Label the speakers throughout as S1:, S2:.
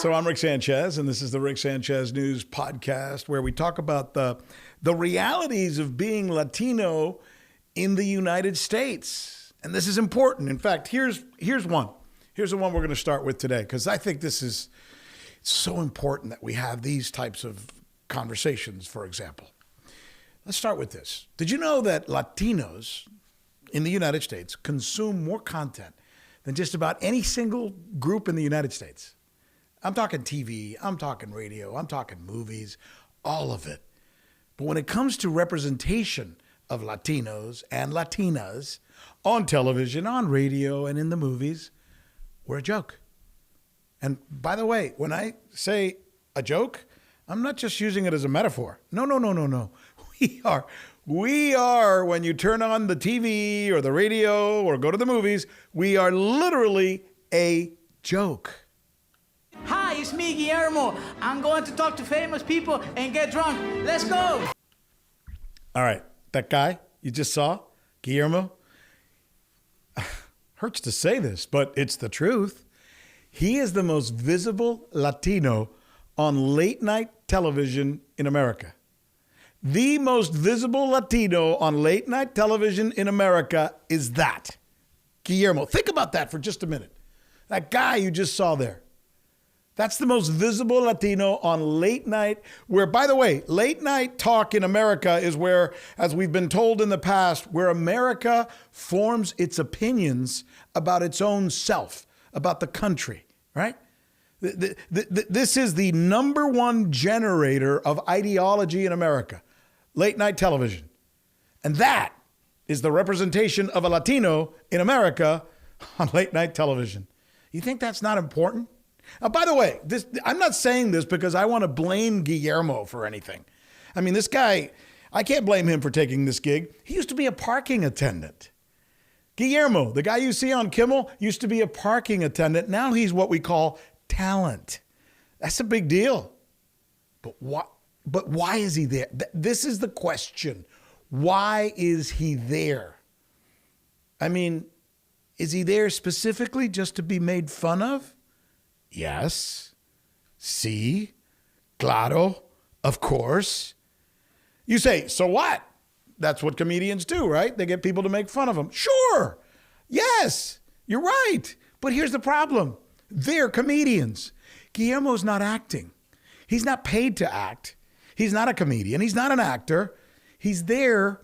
S1: So I'm Rick Sanchez, and this is the Rick Sanchez News Podcast, where we talk about the realities of being Latino in the United States. And this is important. In fact, here's one. Here's the one we're going to start with today, because I think this is so important that we have these types of conversations, for example. Let's start with this. Did you know that Latinos in the United States consume more content than just about any single group in the United States? I'm talking TV, I'm talking radio, I'm talking movies, all of it. But when it comes to representation of Latinos and Latinas on television, on radio, and in the movies, we're a joke. And by the way, when I say a joke, I'm not just using it as a metaphor. No. We are, when you turn on the TV or the radio or go to the movies, we are literally a joke.
S2: Hi, it's me, Guillermo. I'm going to talk to famous people and get drunk. Let's go.
S1: All right, that guy you just saw, Guillermo, hurts to say this, but it's the truth. He is the most visible Latino on late night television in America. The most visible Latino on late night television in America is that. Guillermo, think about that for just a minute. That guy you just saw there. That's the most visible Latino on late night, where, by the way, late night talk in America is where, as we've been told in the past, where America forms its opinions about its own self, about the country, right? This is the number one generator of ideology in America, late night television. And that is the representation of a Latino in America on late night television. You think that's not important? By the way, I'm not saying this because I want to blame Guillermo for anything. I mean, this guy, I can't blame him for taking this gig. He used to be a parking attendant. Guillermo, the guy you see on Kimmel, used to be a parking attendant. Now he's what we call talent. That's a big deal. But why is he there? This is the question. Why is he there? I mean, is he there specifically just to be made fun of? Yes. Sí. Claro. Of course. You say, so what? That's what comedians do, right? They get people to make fun of them. Sure. Yes. You're right. But here's the problem. They're comedians. Guillermo's not acting. He's not paid to act. He's not a comedian. He's not an actor. He's there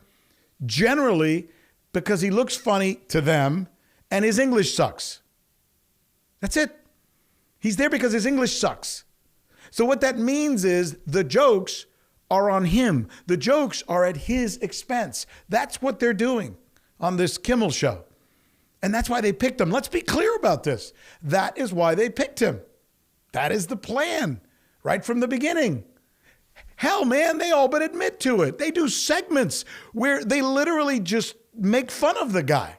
S1: generally because he looks funny to them and his English sucks. That's it. He's there because his English sucks. So what that means is the jokes are on him. The jokes are at his expense. That's what they're doing on this Kimmel show. And that's why they picked him. Let's be clear about this. That is why they picked him. That is the plan right from the beginning. Hell, man, they all but admit to it. They do segments where they literally just make fun of the guy.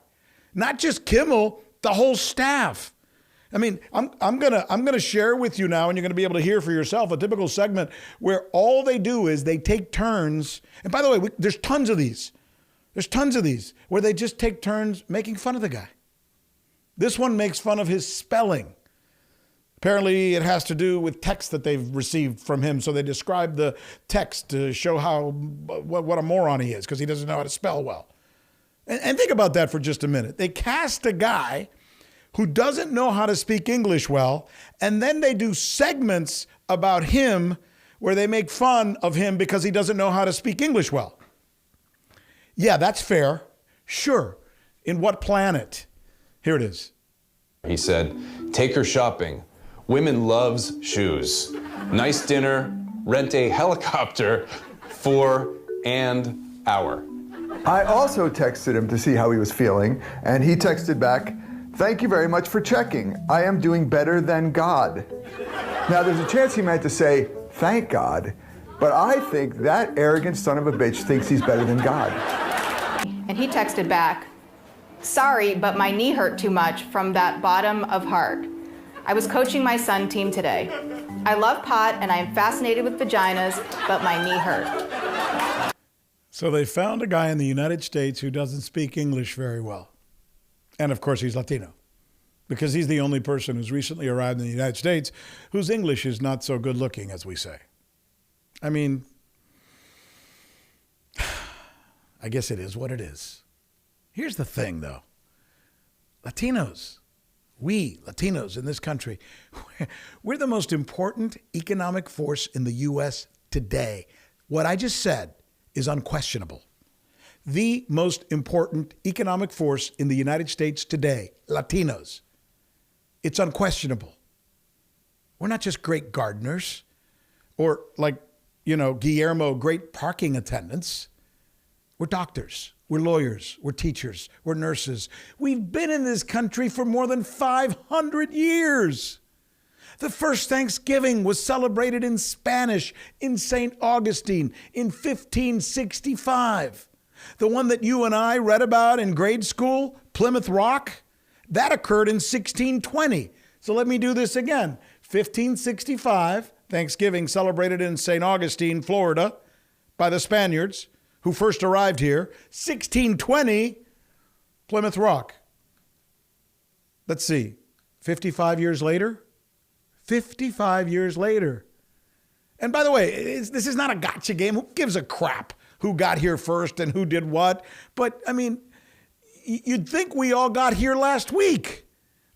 S1: Not just Kimmel, the whole staff. I mean, I'm gonna share with you now, and you're gonna be able to hear for yourself a typical segment where all they do is they take turns. And by the way, there's tons of these. There's tons of these where they just take turns making fun of the guy. This one makes fun of his spelling. Apparently, it has to do with text that they've received from him, so they describe the text to show what a moron he is because he doesn't know how to spell well. And think about that for just a minute. They cast a guy who doesn't know how to speak English well, and then they do segments about him where they make fun of him because he doesn't know how to speak English well. Yeah, that's fair. Sure. In what planet? Here it is.
S3: He said, take her shopping. Women loves shoes. Nice dinner, rent a helicopter for an hour.
S4: I also texted him to see how he was feeling, and he texted back, thank you very much for checking. I am doing better than God. Now, there's a chance he meant to say, thank God, but I think that arrogant son of a bitch thinks he's better than God.
S5: And he texted back, sorry, but my knee hurt too much from that bottom of heart. I was coaching my son team today. I love pot and I am fascinated with vaginas, but my knee hurt.
S1: So they found a guy in the United States who doesn't speak English very well. And of course, he's Latino. because he's the only person who's recently arrived in the United States whose English is not so good looking, as we say. I mean, I guess it is what it is. Here's the thing, though. Latinos, we Latinos in this country, we're the most important economic force in the U.S. today. What I just said is unquestionable. The most important economic force in the United States today, Latinos. It's unquestionable. We're not just great gardeners or Guillermo, great parking attendants. We're doctors. We're lawyers. We're teachers. We're nurses. We've been in this country for more than 500 years. The first Thanksgiving was celebrated in Spanish in St. Augustine in 1565. The one that you and I read about in grade school, Plymouth Rock, that occurred in 1620. So let me do this again. 1565, Thanksgiving celebrated in St. Augustine, Florida, by the Spaniards who first arrived here. 1620, Plymouth Rock. Let's see, 55 years later? 55 years later. And by the way, this is not a gotcha game. Who gives a crap who got here first and who did what? But, I mean, you'd think we all got here last week,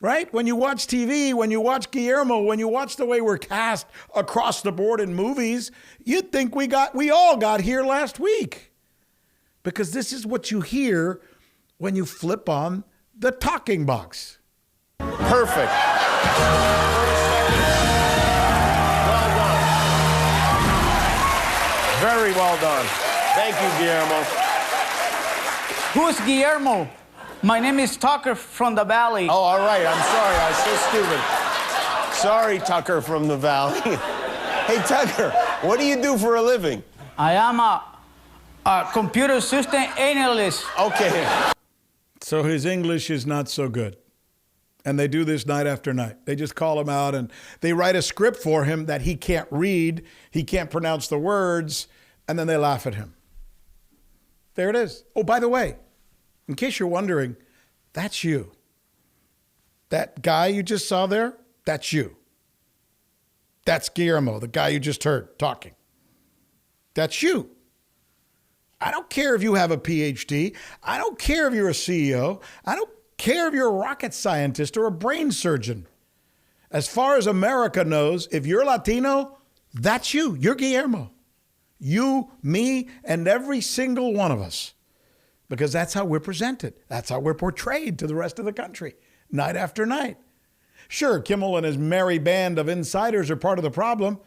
S1: right? When you watch TV, when you watch Guillermo, when you watch the way we're cast across the board in movies, you'd think we all got here last week. Because this is what you hear when you flip on the talking box.
S6: Perfect. Well done. Very well done. Thank you, Guillermo.
S2: Who's Guillermo? My name is Tucker from the Valley.
S6: Oh, all right. I'm sorry. I was so stupid. Sorry, Tucker from the Valley. Hey, Tucker, what do you do for a living?
S2: I am a computer system analyst.
S6: Okay.
S1: So his English is not so good. And they do this night after night. They just call him out and they write a script for him that he can't read, he can't pronounce the words, and then they laugh at him. There it is. Oh, by the way, in case you're wondering, that's you. That guy you just saw there, that's you. That's Guillermo, the guy you just heard talking. That's you. I don't care if you have a PhD. I don't care if you're a CEO. I don't care if you're a rocket scientist or a brain surgeon. As far as America knows, if you're Latino, that's you. You're Guillermo. You, me, and every single one of us. Because that's how we're presented. That's how we're portrayed to the rest of the country, night after night. Sure, Kimmel and his merry band of insiders are part of the problem.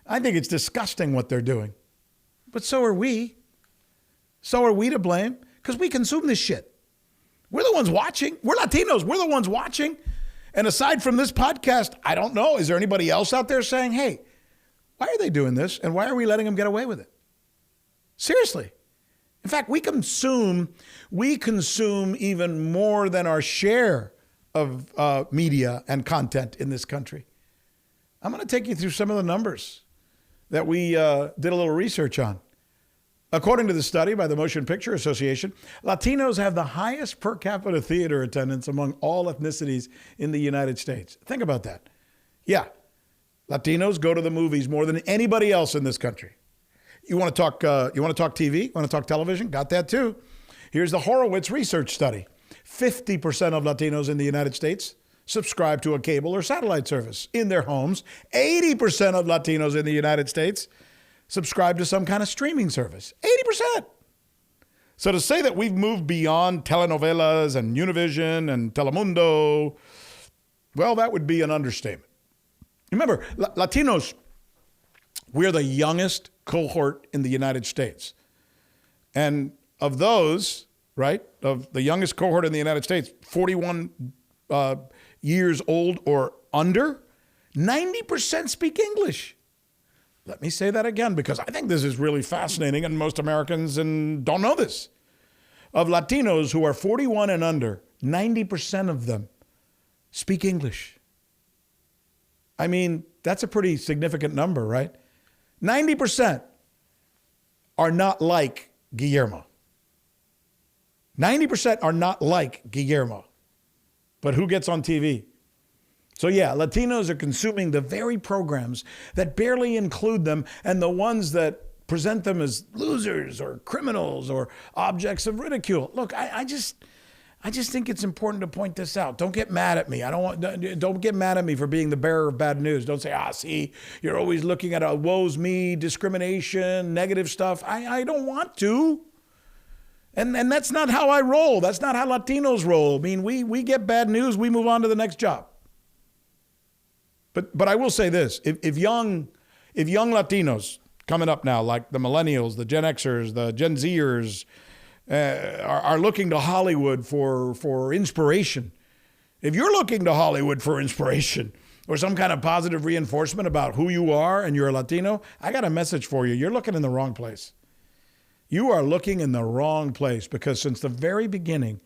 S1: I think it's disgusting what they're doing. But so are we. So are we to blame? Because we consume this shit. We're the ones watching. We're Latinos. We're the ones watching. And aside from this podcast, I don't know. Is there anybody else out there saying, hey, why are they doing this? And why are we letting them get away with it? Seriously. In fact, we consume even more than our share of media and content in this country. I'm going to take you through some of the numbers that we did a little research on. According to the study by the Motion Picture Association, Latinos have the highest per capita theater attendance among all ethnicities in the United States. Think about that. Yeah, Latinos go to the movies more than anybody else in this country. You want to talk TV? You want to talk television? Got that too. Here's the Horowitz research study. 50% of Latinos in the United States subscribe to a cable or satellite service in their homes. 80% of Latinos in the United States subscribe to some kind of streaming service. 80%. So to say that we've moved beyond telenovelas and Univision and Telemundo, well, that would be an understatement. Remember, Latinos, we're the youngest cohort in the United States. And of those, right, of the youngest cohort in the United States, 41 years old or under, 90% speak English. Let me say that again, because I think this is really fascinating and most Americans don't know this. Of Latinos who are 41 and under, 90% of them speak English. I mean, that's a pretty significant number, right? 90% are not like Guillermo. 90% are not like Guillermo. But who gets on TV? So yeah, Latinos are consuming the very programs that barely include them and the ones that present them as losers or criminals or objects of ridicule. Look, I just think it's important to point this out. Don't get mad at me. Don't get mad at me for being the bearer of bad news. Don't say, see, you're always looking at a woe's me, discrimination, negative stuff. I don't want to. And that's not how I roll. That's not how Latinos roll. I mean, we get bad news, we move on to the next job. But I will say this, if young Latinos coming up now, like the millennials, the Gen Xers, the Gen Zers, are looking to Hollywood for inspiration. If you're looking to Hollywood for inspiration or some kind of positive reinforcement about who you are and you're a Latino, I got a message for you. You're looking in the wrong place. You are looking in the wrong place because since the very beginning,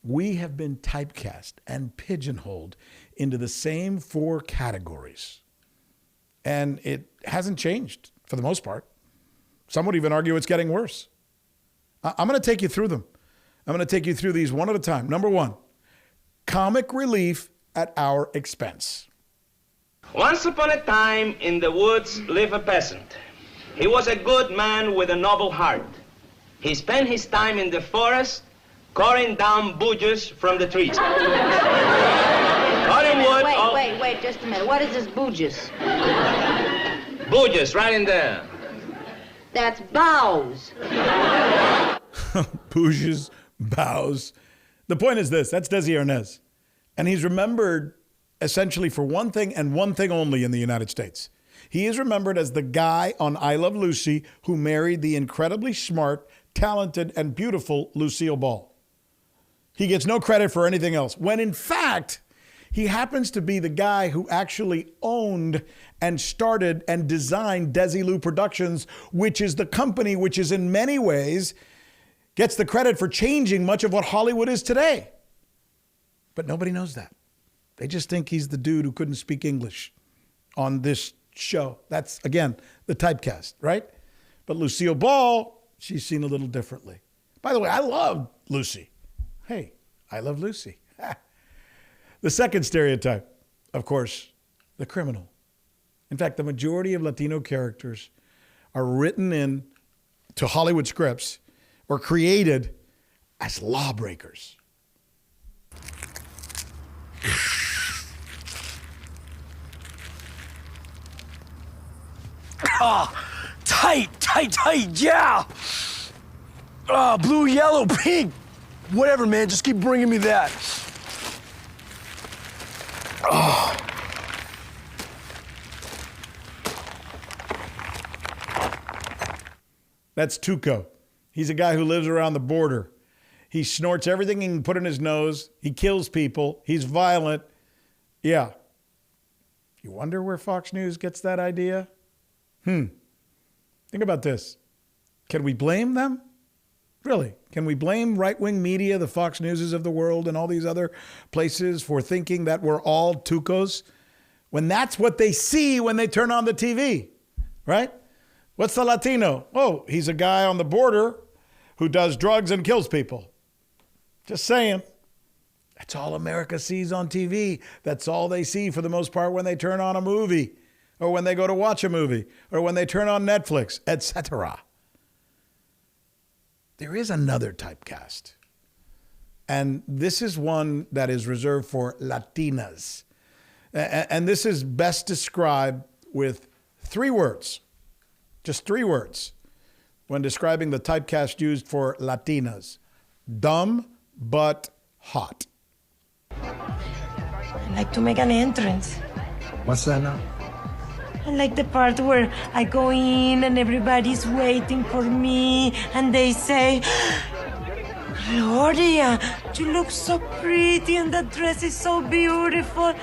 S1: we have been typecast and pigeonholed into the same 4 categories. And it hasn't changed for the most part. Some would even argue it's getting worse. I'm going to take you through them. I'm going to take you through these one at a time. Number 1, comic relief at our expense.
S7: Once upon a time in the woods lived a peasant. He was a good man with a noble heart. He spent his time in the forest cutting down bushes from the trees. Cutting wood.
S8: Wait, just a minute. What is this bushes?
S7: Bushes, right in there.
S8: That's boughs.
S1: Bushes, boughs. The point is this, that's Desi Arnaz. And he's remembered essentially for one thing and one thing only in the United States. He is remembered as the guy on I Love Lucy who married the incredibly smart, talented, and beautiful Lucille Ball. He gets no credit for anything else, when in fact, he happens to be the guy who actually owned and started and designed Desilu Productions, which is the company which is in many ways gets the credit for changing much of what Hollywood is today. But nobody knows that. They just think he's the dude who couldn't speak English on this show. That's, again, the typecast, right? But Lucille Ball, she's seen a little differently. By the way, I love Lucy. Hey, I love Lucy. The second stereotype, of course, the criminal. In fact, the majority of Latino characters are written in to Hollywood scripts or created as lawbreakers.
S9: Tight, yeah. Blue, yellow, pink. Whatever, man, just keep bringing me that.
S1: That's Tuco. He's a guy who lives around the border. He snorts everything he can put in his nose. He kills people. He's violent. Yeah. You wonder where Fox News gets that idea? Think about this. Can we blame them? Really? Can we blame right-wing media, the Fox Newses of the world, and all these other places for thinking that we're all Tucos? When that's what they see when they turn on the TV, right? What's the Latino? Oh, he's a guy on the border who does drugs and kills people. Just saying. That's all America sees on TV. That's all they see for the most part when they turn on a movie or when they go to watch a movie or when they turn on Netflix, etc. There is another typecast. And this is one that is reserved for Latinas. And this is best described with 3 words. Just 3 words when describing the typecast used for Latinas. Dumb, but hot.
S10: I like to make an entrance.
S6: What's that now?
S10: I like the part where I go in and everybody's waiting for me and they say, Gloria, you look so pretty and that dress is so beautiful.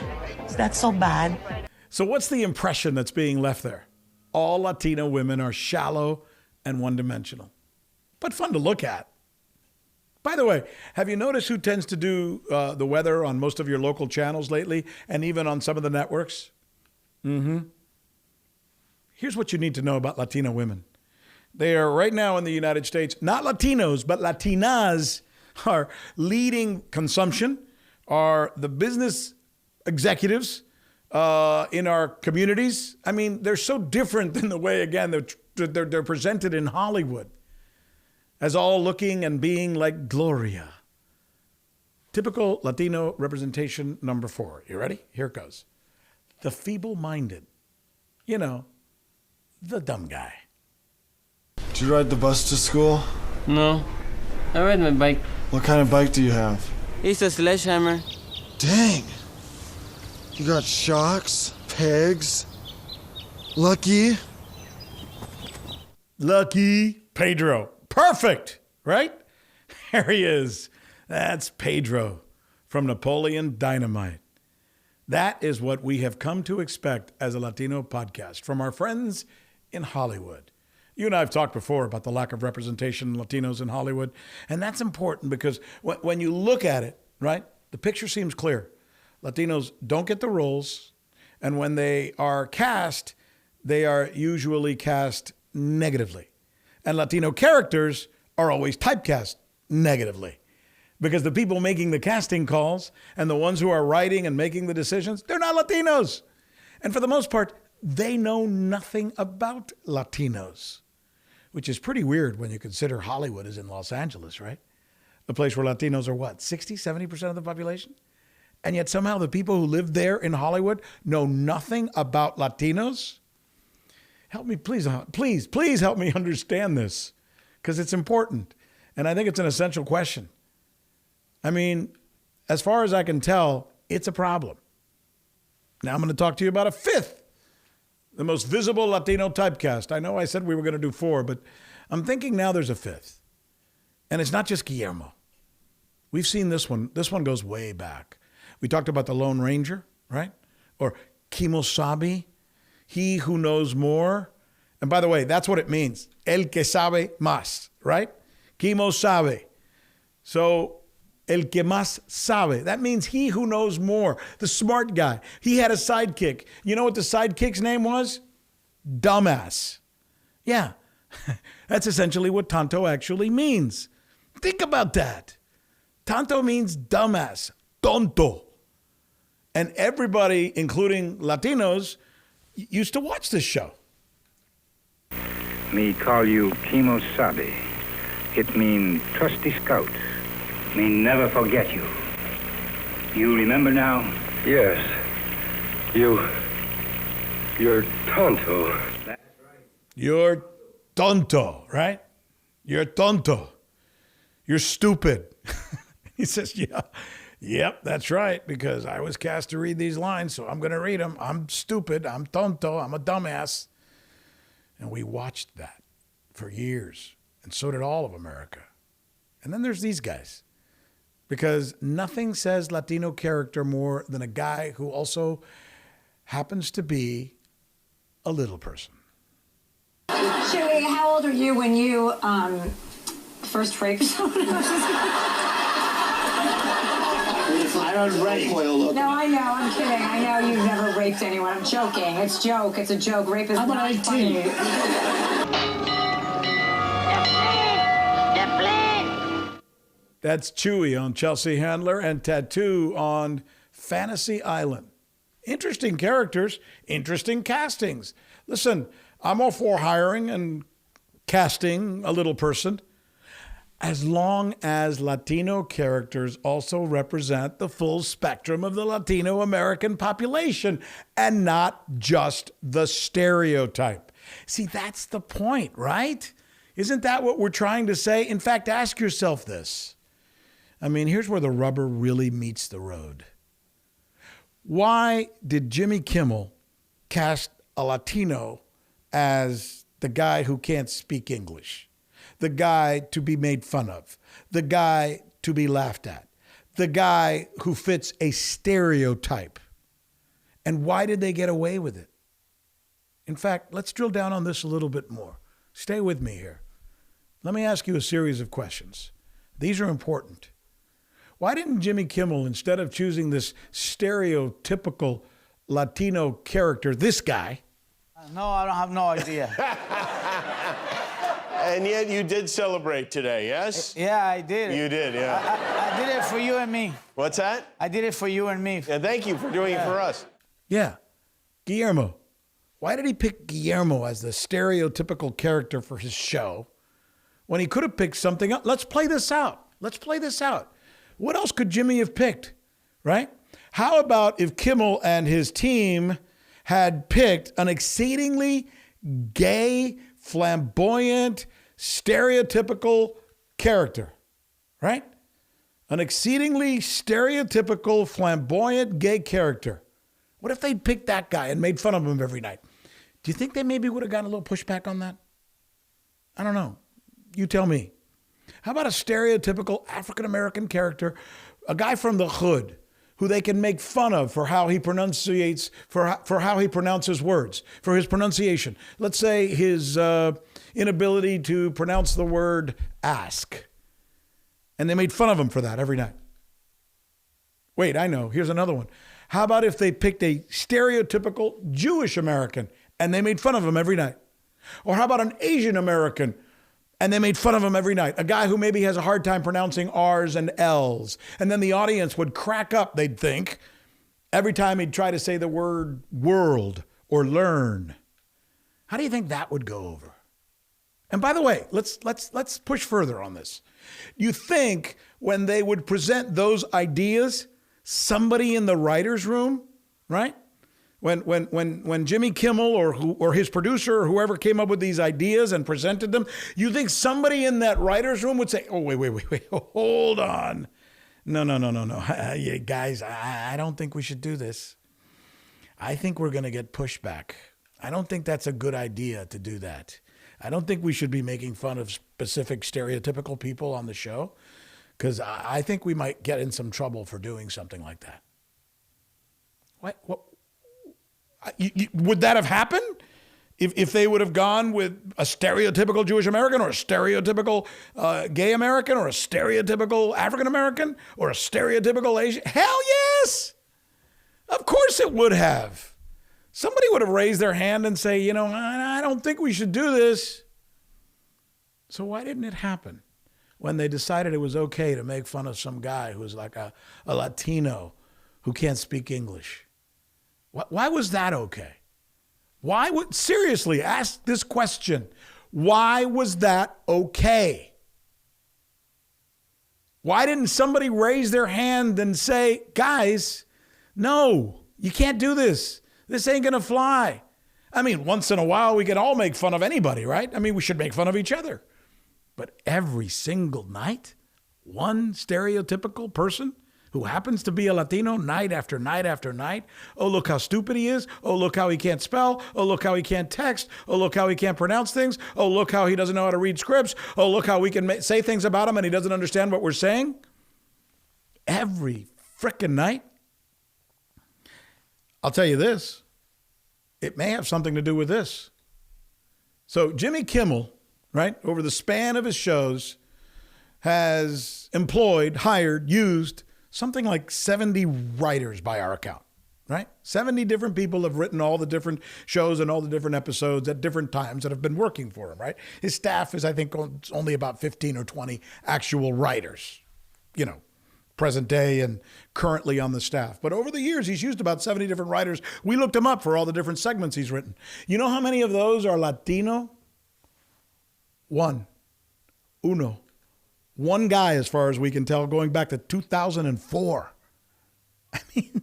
S10: Is that so bad?
S1: So what's the impression that's being left there? All Latino women are shallow and one-dimensional, but fun to look at. By the way, have you noticed who tends to do the weather on most of your local channels lately and even on some of the networks? Here's what you need to know about Latino women. They are right now in the United States, not Latinos, but Latinas are leading consumption, are the business executives in our communities. I mean, they're so different than the way, again, they're presented in Hollywood as all looking and being like Gloria. Typical Latino representation number 4. You ready? Here it goes. The feeble-minded. You know, the dumb guy.
S9: Did you ride the bus to school?
S11: No. I ride my bike.
S9: What kind of bike do you have?
S11: It's a sledgehammer.
S9: Dang. You got shocks, pegs. Lucky.
S1: Pedro. Perfect, right? There he is. That's Pedro from Napoleon Dynamite. That is what we have come to expect as a Latino podcast from our friends in Hollywood. You and I have talked before about the lack of representation of Latinos in Hollywood, and that's important because when you look at it, right, the picture seems clear. Latinos don't get the roles, and when they are cast, they are usually cast negatively. And Latino characters are always typecast negatively because the people making the casting calls and the ones who are writing and making the decisions, they're not Latinos. And for the most part, they know nothing about Latinos, which is pretty weird when you consider Hollywood is in Los Angeles, right? A place where Latinos are what, 60, 70% of the population? And yet somehow the people who live there in Hollywood know nothing about Latinos? Help me, please help me understand this because it's important. And I think it's an essential question. I mean, as far as I can tell, it's a problem. Now I'm going to talk to you about a 5th, the most visible Latino typecast. I know I said we were going to do 4, but I'm thinking now there's a 5th. And it's not just Guillermo. We've seen this one. This one goes way back. We talked about the Lone Ranger, right? Or Kimosabi, he who knows more. And by the way, that's what it means. El que sabe más, right? Kimosabi. So, el que más sabe. That means he who knows more, the smart guy. He had a sidekick. You know what the sidekick's name was? Dumbass. Yeah, that's essentially what Tonto actually means. Think about that. Tonto means dumbass, tonto. And everybody, including Latinos, used to watch this show.
S12: Me call you Kimosabi. It mean trusty scout. Me never forget you. You remember now?
S13: Yes. You're Tonto.
S1: You're tonto, right? You're tonto. You're stupid. He says, yeah. Yep, that's right, because I was cast to read these lines, so I'm going to read them. I'm stupid. I'm tonto. I'm a dumbass. And we watched that for years, and so did all of America. And then there's these guys, because nothing says Latino character more than a guy who also happens to be a little person.
S14: Chuy, how old are you when you first raped someone?
S6: I don't rape.
S14: No, I know. I'm kidding. I know you've never raped anyone. I'm joking. It's a joke. It's a joke. Rape is not funny.
S1: That's Chuy on Chelsea Handler and Tattoo on Fantasy Island. Interesting characters, interesting castings. Listen, I'm all for hiring and casting a little person, as long as Latino characters also represent the full spectrum of the Latino American population and not just the stereotype. See, that's the point, right? Isn't that what we're trying to say? In fact, ask yourself this. I mean, here's where the rubber really meets the road. Why did Jimmy Kimmel cast a Latino as the guy who can't speak English? The guy to be made fun of, the guy to be laughed at, the guy who fits a stereotype. And why did they get away with it? In fact, let's drill down on this a little bit more. Stay with me here. Let me ask you a series of questions. These are important. Why didn't Jimmy Kimmel, instead of choosing this stereotypical Latino character, this guy?
S2: No, I don't have no idea.
S6: And yet you did celebrate today, yes?
S2: Yeah, I did.
S6: You did, yeah.
S2: I did it for you and me.
S6: What's that?
S2: I did it for you and me.
S6: Yeah, thank you for doing it for us.
S1: Yeah. Guillermo. Why did he pick Guillermo as the stereotypical character for his show when he could have picked something else? Let's play this out. What else could Jimmy have picked, right? How about if Kimmel and his team had picked an exceedingly gay, flamboyant, stereotypical character, right? An exceedingly stereotypical, flamboyant, gay character. What if they'd picked that guy and made fun of him every night? Do you think they maybe would have gotten a little pushback on that? I don't know. You tell me. How about a stereotypical African-American character, a guy from the hood, who they can make fun of for how he pronunciates, for how he pronounces words, for his pronunciation. Let's say his inability to pronounce the word ask. And they made fun of him for that every night. Wait, I know. Here's another one. How about if they picked a stereotypical Jewish American and they made fun of him every night? Or how about an Asian American and they made fun of him every night? A guy who maybe has a hard time pronouncing R's and L's. And then the audience would crack up, they'd think, every time he'd try to say the word world or learn. How do you think that would go over? And by the way, let's push further on this. You think when they would present those ideas, somebody in the writer's room, right? When Jimmy Kimmel or his producer or whoever came up with these ideas and presented them, you think somebody in that writer's room would say, oh, wait, hold on. No. Yeah, guys, I don't think we should do this. I think we're going to get pushback. I don't think that's a good idea to do that. I don't think we should be making fun of specific stereotypical people on the show, because I think we might get in some trouble for doing something like that. What? Would that have happened if they would have gone with a stereotypical Jewish American or a stereotypical gay American or a stereotypical African American or a stereotypical Asian? Hell yes! Of course it would have. Somebody would have raised their hand and say, I don't think we should do this. So why didn't it happen when they decided it was okay to make fun of some guy who's like a Latino who can't speak English? Why was that okay? Seriously, ask this question. Why was that okay? Why didn't somebody raise their hand and say, guys, no, you can't do this. This ain't going to fly. I mean, once in a while, we can all make fun of anybody, right? I mean, we should make fun of each other. But every single night, one stereotypical person who happens to be a Latino night after night after night. Oh, look how stupid he is. Oh, look how he can't spell. Oh, look how he can't text. Oh, look how he can't pronounce things. Oh, look how he doesn't know how to read scripts. Oh, look how we can say things about him and he doesn't understand what we're saying. Every frickin' night. I'll tell you this. It may have something to do with this. So Jimmy Kimmel, right, over the span of his shows, has employed, hired, used something like 70 writers by our account, right? 70 different people have written all the different shows and all the different episodes at different times that have been working for him, right? His staff is, I think, only about 15 or 20 actual writers, present day and currently on the staff. But over the years, he's used about 70 different writers. We looked him up for all the different segments he's written. You know how many of those are Latino? One guy, as far as we can tell, going back to 2004. I mean,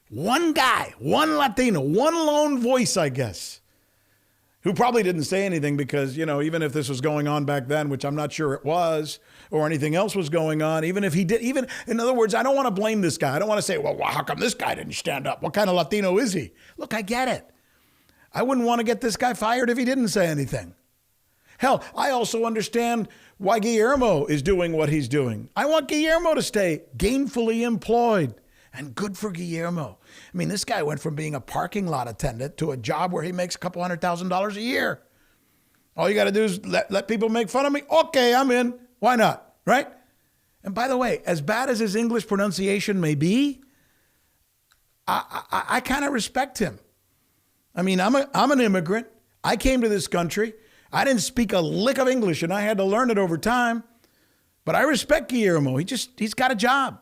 S1: one guy, one Latino, one lone voice, I guess, who probably didn't say anything because, even if this was going on back then, which I'm not sure it was, or anything else was going on, even if he did, in other words, I don't want to blame this guy. I don't want to say, well, how come this guy didn't stand up? What kind of Latino is he? Look, I get it. I wouldn't want to get this guy fired if he didn't say anything. Hell, I also understand why Guillermo is doing what he's doing. I want Guillermo to stay gainfully employed. And good for Guillermo. I mean, this guy went from being a parking lot attendant to a job where he makes a couple $100,000 a year. All you got to do is let people make fun of me. Okay, I'm in. Why not? Right? And by the way, as bad as his English pronunciation may be, I kind of respect him. I mean, I'm an immigrant. I came to this country. I didn't speak a lick of English, and I had to learn it over time. But I respect Guillermo. He's got a job.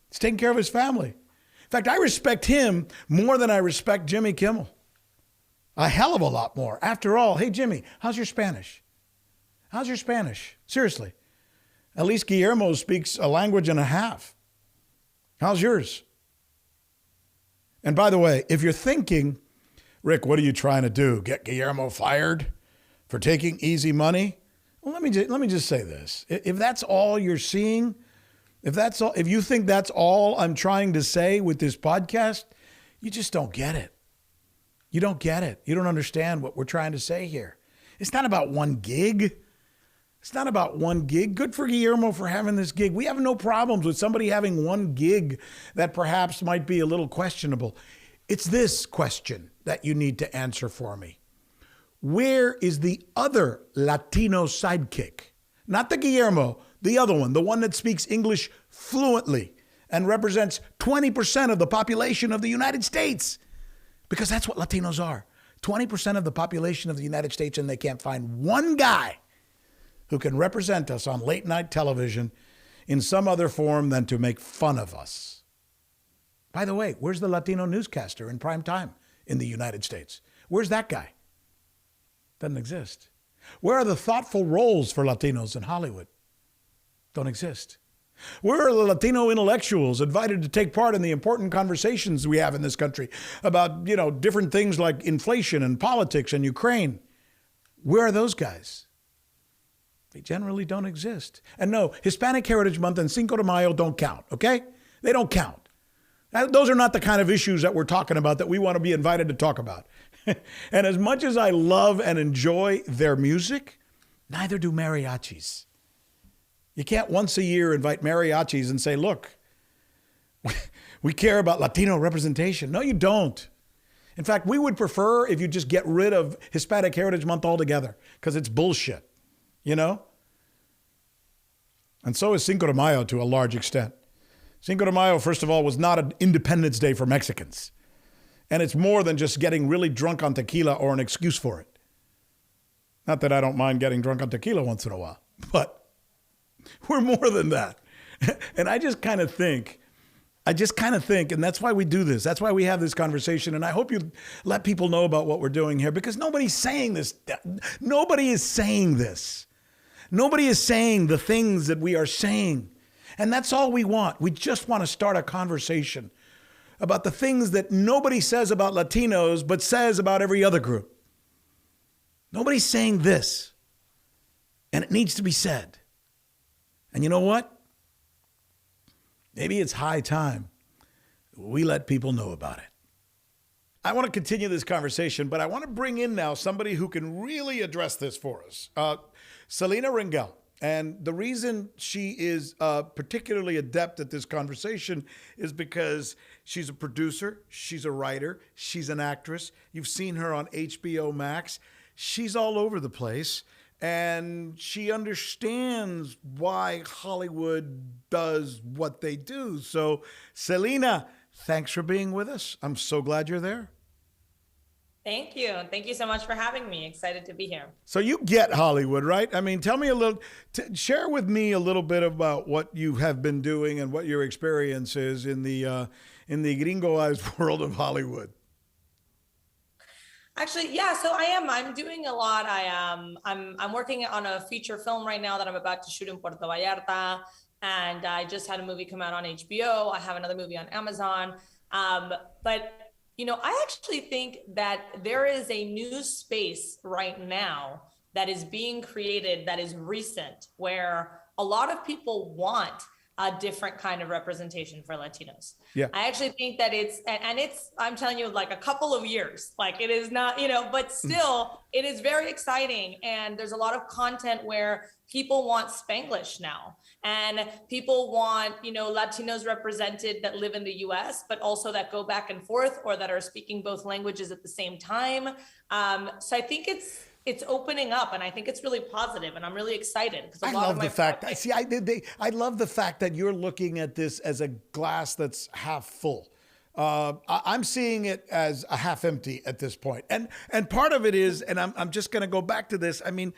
S1: He's taking care of his family. In fact, I respect him more than I respect Jimmy Kimmel. A hell of a lot more. After all, hey, Jimmy, how's your Spanish? How's your Spanish? Seriously. At least Guillermo speaks a language and a half. How's yours? And by the way, if you're thinking, Rick, what are you trying to do? Get Guillermo fired for taking easy money? Well, let me just say this. If that's all you're seeing, if you think that's all I'm trying to say with this podcast, you just don't get it. You don't get it. You don't understand what we're trying to say here. It's not about one gig. It's not about one gig. Good for Guillermo for having this gig. We have no problems with somebody having one gig that perhaps might be a little questionable. It's this question that you need to answer for me. Where is the other Latino sidekick? Not the Guillermo, the other one, the one that speaks English fluently and represents 20% of the population of the United States. Because that's what Latinos are. 20% of the population of the United States, and they can't find one guy who can represent us on late night television in some other form than to make fun of us. By the way, where's the Latino newscaster in prime time in the United States? Where's that guy? Doesn't exist. Where are the thoughtful roles for Latinos in Hollywood? Don't exist. Where are the Latino intellectuals invited to take part in the important conversations we have in this country about, different things like inflation and politics and Ukraine? Where are those guys? They generally don't exist. And no, Hispanic Heritage Month and Cinco de Mayo don't count, okay? They don't count. Those are not the kind of issues that we're talking about that we want to be invited to talk about. And as much as I love and enjoy their music, neither do mariachis. You can't once a year invite mariachis and say, look, we care about Latino representation. No, you don't. In fact, we would prefer if you just get rid of Hispanic Heritage Month altogether because it's bullshit. And so is Cinco de Mayo to a large extent. Cinco de Mayo, first of all, was not an Independence Day for Mexicans. And it's more than just getting really drunk on tequila or an excuse for it. Not that I don't mind getting drunk on tequila once in a while, but we're more than that. And I just kind of think, and that's why we do this. That's why we have this conversation. And I hope you let people know about what we're doing here because nobody's saying this. Nobody is saying this. Nobody is saying the things that we are saying. And that's all we want. We just want to start a conversation about the things that nobody says about Latinos, but says about every other group. Nobody's saying this. And it needs to be said. And you know what? Maybe it's high time we let people know about it. I want to continue this conversation, but I want to bring in now somebody who can really address this for us. Selena Rangel. And the reason she is particularly adept at this conversation is because she's a producer, she's a writer, she's an actress. You've seen her on HBO Max. She's all over the place. And she understands why Hollywood does what they do. So, Selena, thanks for being with us. I'm so glad you're there.
S15: Thank you. Thank you so much for having me. Excited to be here. So
S1: you get Hollywood, right? I mean, tell me share with me a little bit about what you have been doing and what your experience is in the gringoized world of Hollywood.
S15: Actually, yeah. So I'm doing a lot. I'm working on a feature film right now that I'm about to shoot in Puerto Vallarta, and I just had a movie come out on HBO. I have another movie on Amazon, but. I actually think that there is a new space right now that is being created that is recent, where a lot of people want a different kind of representation for Latinos. Yeah. I actually think that I'm telling you, like a couple of years, like it is not, but still it is very exciting. And there's a lot of content where people want Spanglish now, and people want, Latinos represented that live in the US, but also that go back and forth or that are speaking both languages at the same time. So I think it's opening up, and I think it's really positive, and I'm really excited because I love the fact that you're looking at this as a glass that's half full. I'm seeing it as a half empty at this point, and part of it is, and I'm just going to go back to this. I mean,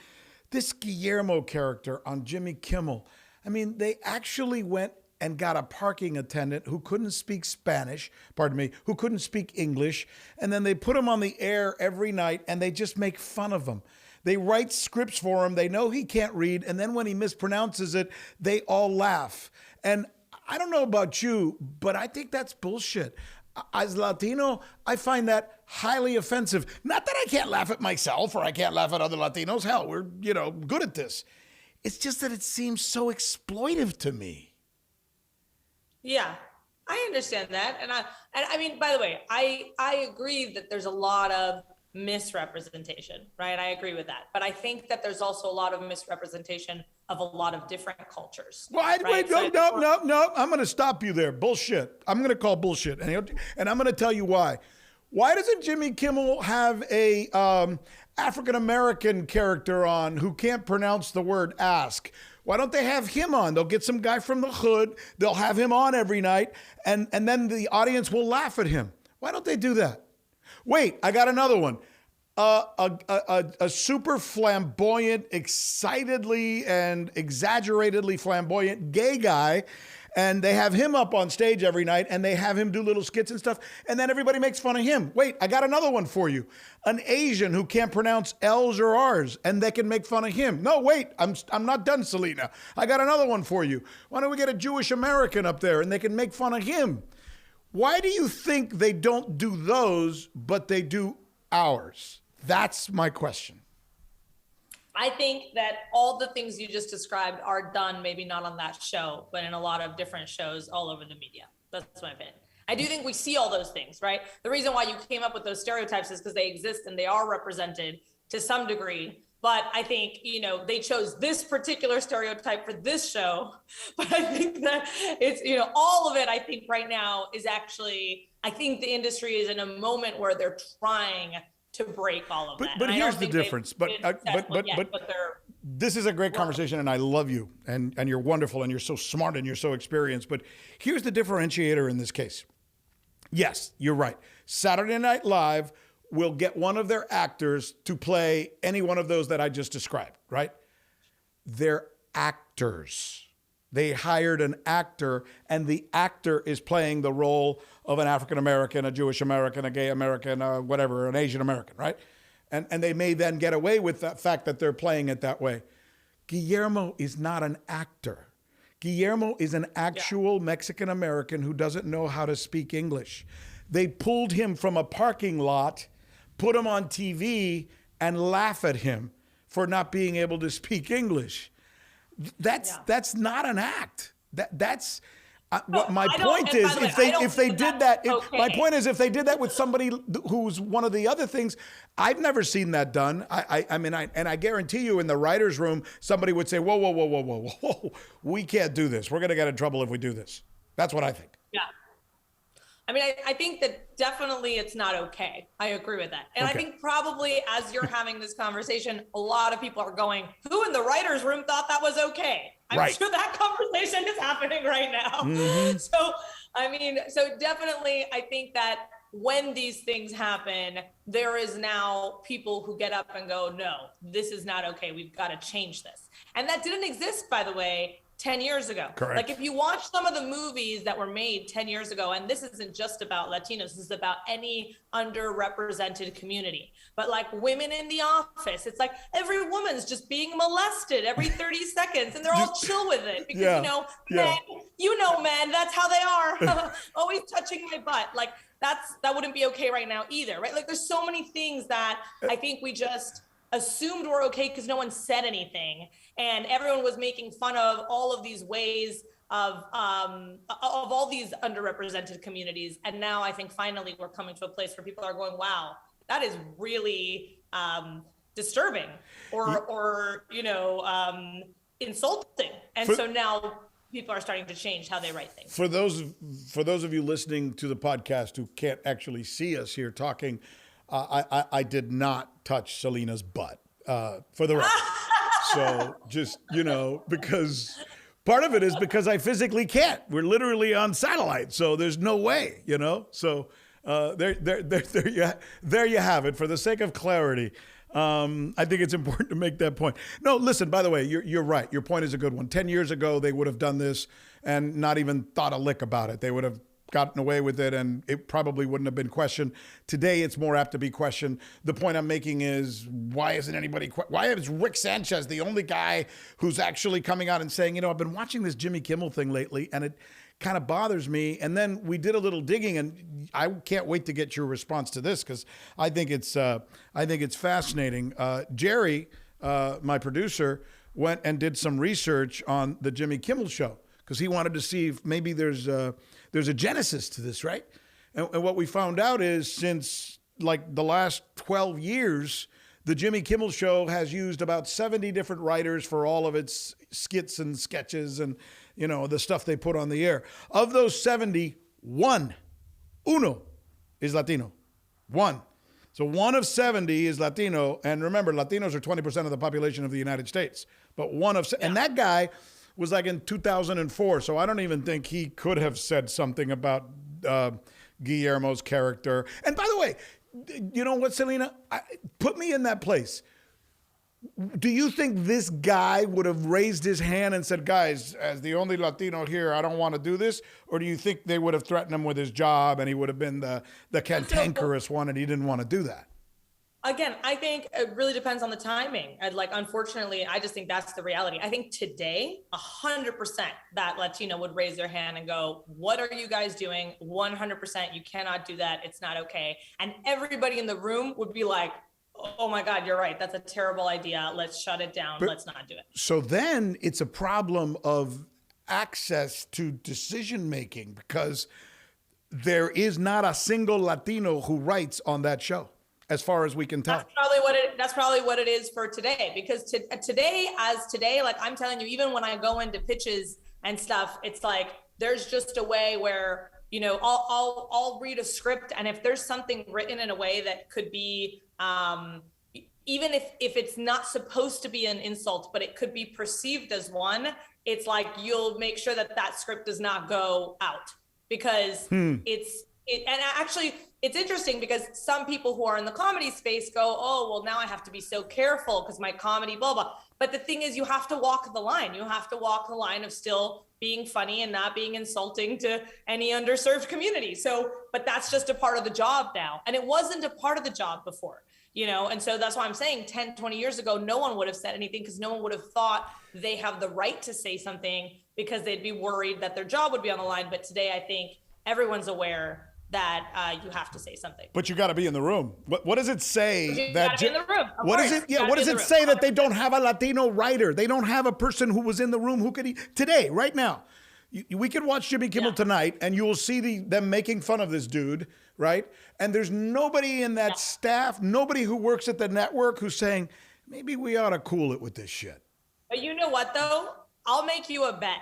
S15: this Guillermo character on Jimmy Kimmel.
S1: I mean, they actually went and got a parking attendant who couldn't speak Spanish, who couldn't speak English, and then they put him on the air every night, and they just make fun of him. They write scripts for him. They know he can't read, and then when he mispronounces it, they all laugh. And I don't know about you, but I think that's bullshit. As Latino, I find that highly offensive. Not that I can't laugh at myself or I can't laugh at other Latinos. Hell, we're, good at this. It's just that it seems so exploitive to me.
S15: Yeah, I understand that. And I mean, by the way, I agree that there's a lot of misrepresentation, right? I agree with that. But I think that there's also a lot of misrepresentation of a lot of different cultures.
S1: Well,
S15: right?
S1: No. I'm going to stop you there. Bullshit. I'm going to call bullshit. And I'm going to tell you why. Why doesn't Jimmy Kimmel have a African-American character on who can't pronounce the word ask? Why don't they have him on? They'll get some guy from the hood. They'll have him on every night. And then the audience will laugh at him. Why don't they do that? Wait, I got another one. A super flamboyant, excitedly and exaggeratedly flamboyant gay guy, and they have him up on stage every night, and they have him do little skits and stuff, and then everybody makes fun of him. Wait, I got another one for you. An Asian who can't pronounce L's or R's, and they can make fun of him. No, wait, I'm not done, Selena. I got another one for you. Why don't we get a Jewish American up there, and they can make fun of him? Why do you think they don't do those, but they do ours? That's my question.
S15: I think that all the things you just described are done, maybe not on that show, but in a lot of different shows all over the media. That's my opinion. I do think we see all those things, right? The reason why you came up with those stereotypes is because they exist and they are represented to some degree. But I think, they chose this particular stereotype for this show. But I think that it's, all of it, I think right now is actually, I think the industry is in a moment where they're trying to break all of that.
S1: But here's the difference. But this is a great conversation, and I love you, and you're wonderful, and you're so smart, and you're so experienced. But here's the differentiator in this case. Yes, you're right. Saturday Night Live will get one of their actors to play any one of those that I just described, right? They're actors. They hired an actor, and the actor is playing the role of an African-American, a Jewish American, a gay American, whatever, an Asian American, right? And they may then get away with the fact that they're playing it that way. Guillermo is not an actor. Guillermo is an actual Mexican American who doesn't know how to speak English. They pulled him from a parking lot, put him on TV, and laugh at him for not being able to speak English. That's not an act. That's what my point is. If they did that, my point is if they did that with somebody who's one of the other things, I've never seen that done. I mean, I guarantee you in the writers' room, somebody would say, whoa, we can't do this. We're gonna get in trouble if we do this. That's what I think. Yeah.
S15: I mean, I think that definitely it's not okay. I agree with that. And I think probably as you're having this conversation, a lot of people are going, who in the writer's room thought that was okay? I'm sure that conversation is happening right now. Mm-hmm. So definitely I think that when these things happen, there is now people who get up and go, no, this is not okay. We've got to change this. And that didn't exist, by the way, 10 years ago.
S1: Correct.
S15: Like if you watch some of the movies that were made 10 years ago, and this isn't just about Latinos, this is about any underrepresented community, but like women in the office, it's like every woman's just being molested every 30 seconds and they're all chill with it because, men, that's how they are. Always touching my butt. Like that wouldn't be okay right now either, right? Like there's so many things that I think we just assumed were okay because no one said anything, and everyone was making fun of all of these ways of all these underrepresented communities. And now I think finally we're coming to a place where people are going, wow, that is really disturbing or insulting. And so now people are starting to change how they write things.
S1: For those of you listening to the podcast who can't actually see us here talking, I did not touch Selena's butt, for the record. So just, because part of it is because I physically can't. We're literally on satellite, so there's no way, So there you have it. For the sake of clarity, I think it's important to make that point. No, listen, by the way, you're right. Your point is a good one. 10 years ago, they would have done this and not even thought a lick about it. They would have gotten away with it and it probably wouldn't have been questioned. Today, it's more apt to be questioned. The point I'm making is, why is Rick Sanchez the only guy who's actually coming out and saying, I've been watching this Jimmy Kimmel thing lately and it kind of bothers me. And then we did a little digging, and I can't wait to get your response to this because I think it's fascinating. Jerry, my producer, went and did some research on the Jimmy Kimmel show because he wanted to see if maybe there's a genesis to this, right? And what we found out is since like the last 12 years, the Jimmy Kimmel Show has used about 70 different writers for all of its skits and sketches and, the stuff they put on the air. Of those 70, uno is Latino. One. So 1 of 70 is Latino. And remember, Latinos are 20% of the population of the United States. But and that guy was like in 2004. So I don't even think he could have said something about Guillermo's character. And by the way, you know what, Selena? Put me in that place. Do you think this guy would have raised his hand and said, guys, as the only Latino here, I don't want to do this? Or do you think they would have threatened him with his job and he would have been the cantankerous one and he didn't want to do that?
S15: Again, I think it really depends on the timing. Unfortunately, I just think that's the reality. I think today, 100% that Latino would raise their hand and go, what are you guys doing? 100%, you cannot do that. It's not okay. And everybody in the room would be like, oh my God, you're right. That's a terrible idea. Let's shut it down. Let's not do it.
S1: So then it's a problem of access to decision-making because there is not a single Latino who writes on that show, as far as we can tell.
S15: That's probably what it is for today. Because today, like I'm telling you, even when I go into pitches and stuff, it's like, there's just a way where, I'll read a script. And if there's something written in a way that could be, even if it's not supposed to be an insult, but it could be perceived as one, it's like, you'll make sure that script does not go out because it's interesting because some people who are in the comedy space go, oh, well, now I have to be so careful because my comedy, blah, blah. But the thing is, you have to walk the line. You have to walk the line of still being funny and not being insulting to any underserved community. But that's just a part of the job now. And it wasn't a part of the job before, And so that's why I'm saying 10, 20 years ago, no one would have said anything because no one would have thought they have the right to say something because they'd be worried that their job would be on the line. But today, I think everyone's aware that you have to say something.
S1: But you got to be in the room. What does it say that?
S15: In the room.
S1: What does it? Yeah. What does it say that they don't have a Latino writer? They don't have a person who was in the room who could today, right now. We could watch Jimmy Kimmel tonight, and you will see them making fun of this dude, right? And there's nobody in that staff, nobody who works at the network who's saying maybe we ought to cool it with this shit.
S15: But you know what though? I'll make you a bet.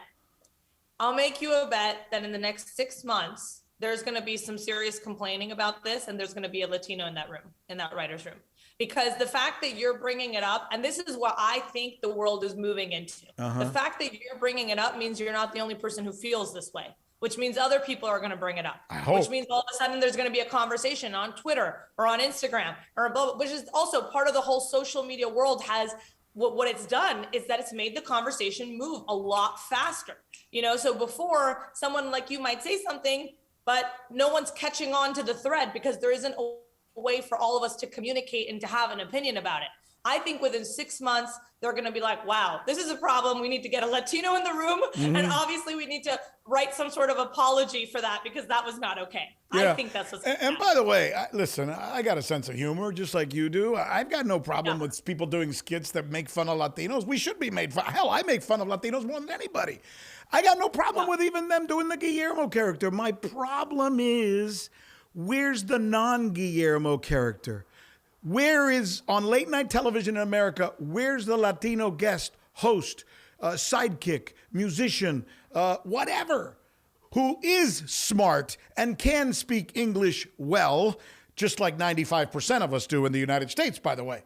S15: That in the next 6 months. There's going to be some serious complaining about this, and there's going to be a Latino in that room, in that writer's room. Because the fact that you're bringing it up, and this is what I think the world is moving into. The fact that you're bringing it up means you're not the only person who feels this way, which means other people are going to bring it up. Which means all of a sudden there's going to be a conversation on Twitter or on Instagram or blah, blah, which is also part of the whole social media world has what it's done is that it's made the conversation move a lot faster. So before someone like you might say something, but no one's catching on to the thread because there isn't a way for all of us to communicate and to have an opinion about it. I think within 6 months, they're going to be like, wow, this is a problem. We need to get a Latino in the room. And obviously we need to write some sort of apology for that because that was not okay.
S1: Yeah.
S15: I think that's what's
S1: And by the way, listen, I got a sense of humor just like you do. I've got no problem with people doing skits that make fun of Latinos. We should be made fun. Hell, I make fun of Latinos more than anybody. I got no problem with even them doing the Guillermo character. My problem is, where's the non-Guillermo character? Where is, on late night television in America, where's the Latino guest, host, sidekick, musician, whatever, who is smart and can speak English well, just like 95% of us do in the United States, by the way?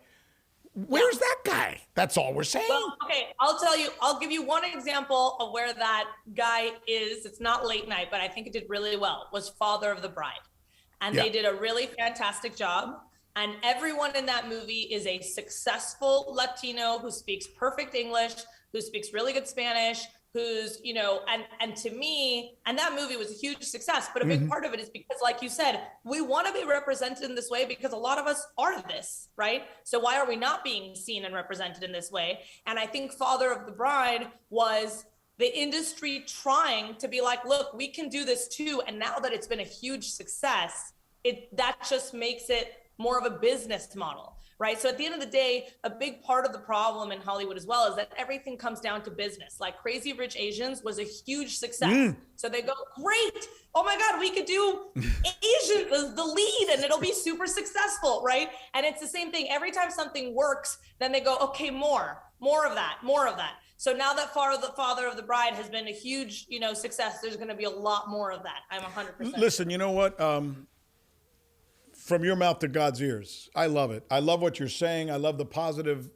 S1: Where's that guy? That's all we're saying.
S15: Well, okay, I'll give you one example of where that guy is. It's not late night, but I think it did really well, was Father of the Bride. And they did a really fantastic job. And everyone in that movie is a successful Latino who speaks perfect English, who speaks really good Spanish, who's, you know, and to me, and that movie was a huge success, but a big part of it is because, like you said, we want to be represented in this way because a lot of us are this, right? So why are we not being seen and represented in this way? And I think Father of the Bride was the industry trying to be like, look, we can do this too. And now that it's been a huge success, that just makes it more of a business model, right? So at the end of the day, a big part of the problem in Hollywood as well is that everything comes down to business. Like Crazy Rich Asians was a huge success. So they go, great, oh my God, we could do Asian as the lead and it'll be super successful, right? And it's the same thing. Every time something works, then they go, okay, more of that. So now that Father of the Bride has been a huge, you know, success, there's going to be a lot more of that. I'm 100%.
S1: Listen, you know what? From your mouth to God's ears. I love it. I love what you're saying. I love the positive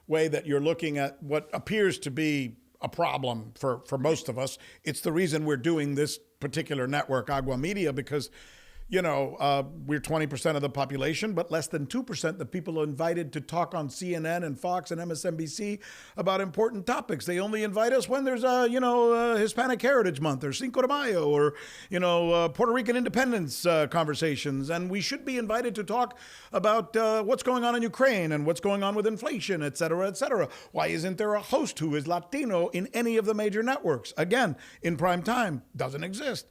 S1: way that you're looking at what appears to be a problem for most of us. It's the reason we're doing this particular network, Agua Media, because, you know, we're 20% of the population, but less than 2% the people invited to talk on CNN and Fox and MSNBC about important topics. They only invite us when there's Hispanic Heritage Month or Cinco de Mayo or, Puerto Rican independence conversations. And we should be invited to talk about what's going on in Ukraine and what's going on with inflation, et cetera, et cetera. Why isn't there a host who is Latino in any of the major networks? Again, in prime time, doesn't exist.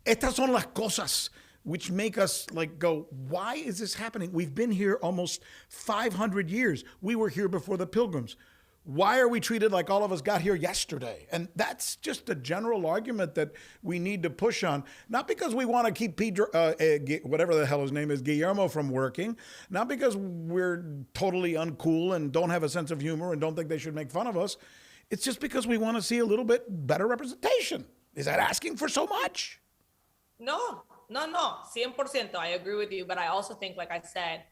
S1: Estas son las cosas which make us like go, why is this happening? We've been here almost 500 years. We were here before the Pilgrims. Why are we treated like all of us got here yesterday? And that's just a general argument that we need to push on. Not because we want to keep Pedro, whatever the hell his name is, Guillermo from working. Not because we're totally uncool and don't have a sense of humor and don't think they should make fun of us. It's just because we want to see a little bit better representation. Is that asking for so much?
S15: No, 100%. I agree with you. But I also think, like I said,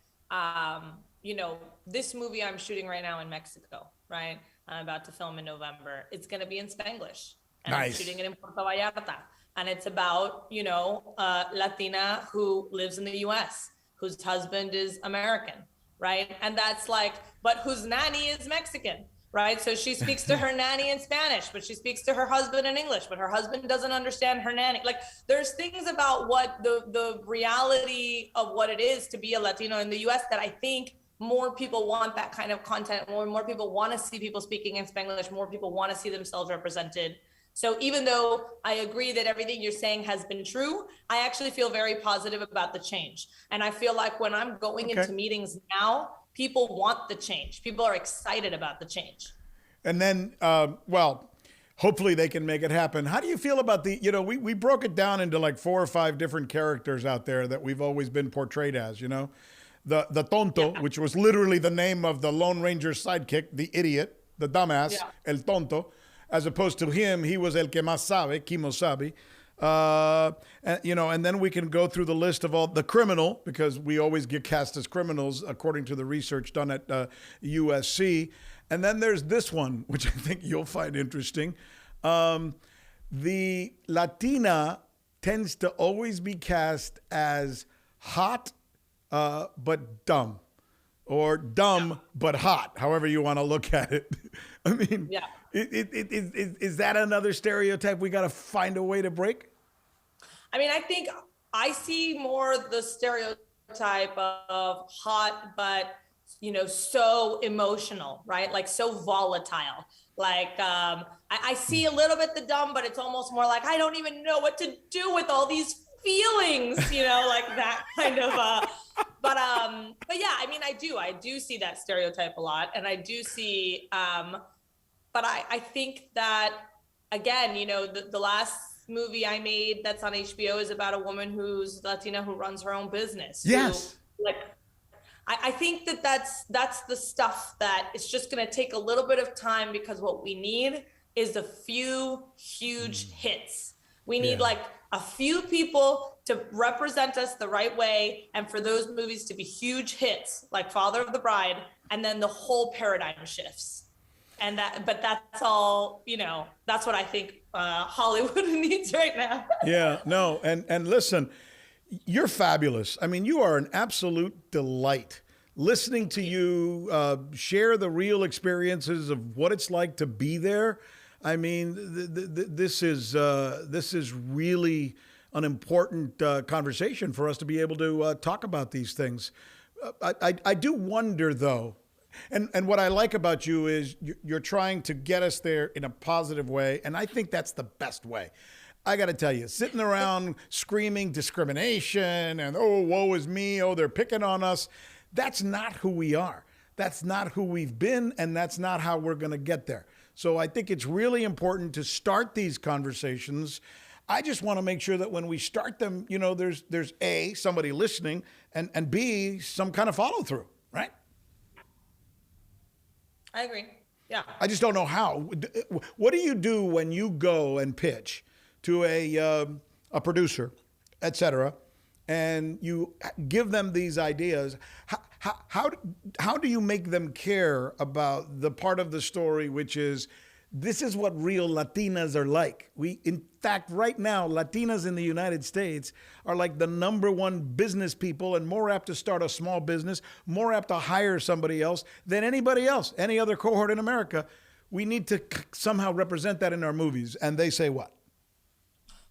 S15: this movie I'm shooting right now in Mexico, right? I'm about to film in November. It's going to be in Spanglish. And
S1: nice.
S15: I'm shooting it in Puerto Vallarta. And it's about, Latina who lives in the US, whose husband is American, right? And that's like, but whose nanny is Mexican. Right. So she speaks to her nanny in Spanish, but she speaks to her husband in English, but her husband doesn't understand her nanny. Like there's things about what the reality of what it is to be a Latino in the US that I think more people want that kind of content. More people want to see people speaking in Spanglish. More people want to see themselves represented. So even though I agree that everything you're saying has been true, I actually feel very positive about the change. And I feel like when I'm going into meetings now, people want the change. People are excited about the change.
S1: And then, hopefully they can make it happen. How do you feel about we broke it down into like 4 or 5 different characters out there that we've always been portrayed as, The Tonto, which was literally the name of the Lone Ranger's sidekick, the idiot, the dumbass, El Tonto. As opposed to him, he was El que más sabe, Kimo sabe. And then we can go through the list of all the criminal, because we always get cast as criminals according to the research done at USC. And then there's this one, which I think you'll find interesting. The Latina tends to always be cast as hot, but dumb, or dumb, but hot, however you want to look at it. I mean, is that another stereotype we got to find a way to break?
S15: I mean, I think I see more the stereotype of hot, but, so emotional, right? Like so volatile. Like I see a little bit the dumb, but it's almost more like, I don't even know what to do with all these feelings, like that kind of, but yeah, I mean, I do see that stereotype a lot. And I do see, but I think that, again, the last movie I made that's on HBO is about a woman who's Latina who runs her own business.
S1: Yes.
S15: I think that's the stuff that it's just going to take a little bit of time, because what we need is a few huge hits. We need like a few people to represent us the right way, and for those movies to be huge hits like Father of the Bride, and then the whole paradigm shifts. And that's all, that's what I think Hollywood needs right now.
S1: Yeah, no. And listen, You're fabulous. I mean, you are an absolute delight. Listening to you share the real experiences of what it's like to be there. I mean, this is really an important conversation for us to be able to talk about these things. I do wonder, though, and what I like about you is you're trying to get us there in a positive way, and I think that's the best way. I got to tell you, sitting around screaming discrimination and, oh, woe is me, oh, they're picking on us. That's not who we are. That's not who we've been, and that's not how we're going to get there. So I think it's really important to start these conversations. I just want to make sure that when we start them, you know, there's A, somebody listening, and B, some kind of follow through, right?
S15: I agree. Yeah.
S1: I just don't know how. What do you do when you go and pitch to a producer, et cetera, and you give them these ideas? How do you make them care about the part of the story which is, this is what real Latinas are like? In fact, right now, Latinas in the United States are like the #1 business people and more apt to start a small business, more apt to hire somebody else than anybody else, any other cohort in America. We need to somehow represent that in our movies. And they say what?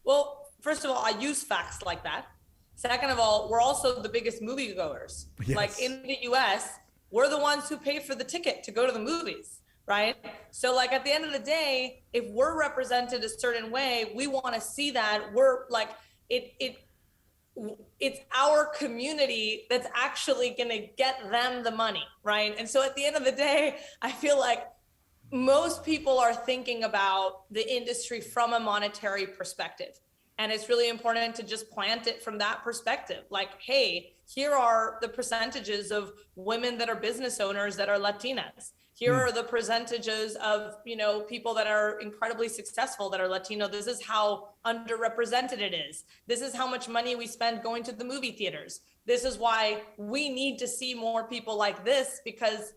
S15: Well, first of all, I use facts like that. Second of all, we're also the biggest moviegoers.
S1: Yes.
S15: Like in the US, we're the ones who pay for the ticket to go to the movies, right? So like at the end of the day, if we're represented a certain way, we want to see that. We're like, it's our community that's actually going to get them the money, right? And so at the end of the day, I feel like most people are thinking about the industry from a monetary perspective. And it's really important to just plant it from that perspective. Like, hey, here are the percentages of women that are business owners that are Latinas. Here are the percentages of, you know, people that are incredibly successful that are Latino. This is how underrepresented it is. This is how much money we spend going to the movie theaters. This is why we need to see more people like this, because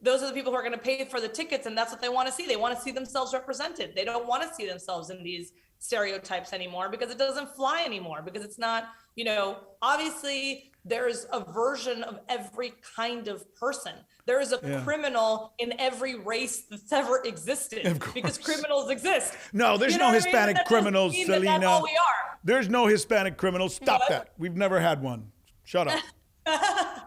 S15: those are the people who are going to pay for the tickets, and that's what they want to see. They want to see themselves represented. They don't want to see themselves in these stereotypes anymore because it doesn't fly anymore, because it's not, you know, obviously there's a version of every kind of person. There is a criminal in every race that's ever existed, because criminals exist.
S1: No, there's no Hispanic criminals, Selena.
S15: That's all we are.
S1: There's no Hispanic criminals. Stop that. We've never had one. Shut up.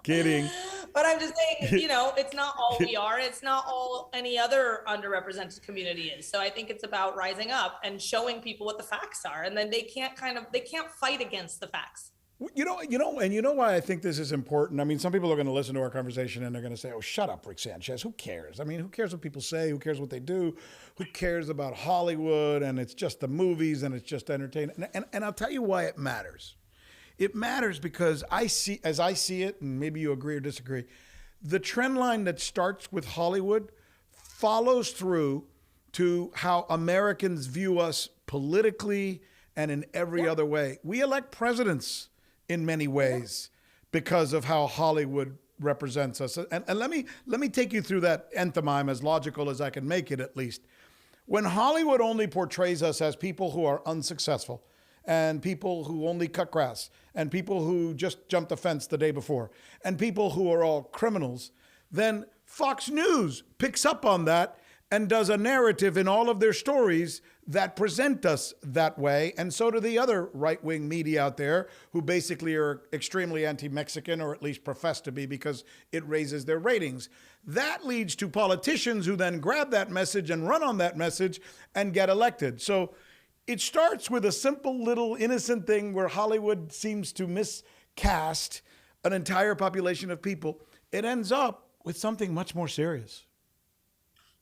S1: Kidding.
S15: But I'm just saying, you know, it's not all we are. It's not all any other underrepresented community is. So I think it's about rising up and showing people what the facts are. And then they can't fight against the facts.
S1: You know why I think this is important? I mean, some people are going to listen to our conversation and they're going to say, oh, shut up, Rick Sanchez. Who cares? I mean, who cares what people say? Who cares what they do? Who cares about Hollywood? And it's just the movies and it's just entertainment. And I'll tell you why it matters. It matters because as I see it, and maybe you agree or disagree, the trend line that starts with Hollywood follows through to how Americans view us politically and in every other way. We elect presidents in many ways because of how Hollywood represents us. And let me take you through that enthymeme as logical as I can make it, at least. When Hollywood only portrays us as people who are unsuccessful, and people who only cut grass, and people who just jumped the fence the day before, and people who are all criminals, then Fox News picks up on that and does a narrative in all of their stories that present us that way. And so do the other right-wing media out there who basically are extremely anti-Mexican, or at least profess to be, because it raises their ratings. That leads to politicians who then grab that message and run on that message and get elected. So it starts with a simple little innocent thing where Hollywood seems to miscast an entire population of people. It ends up with something much more serious.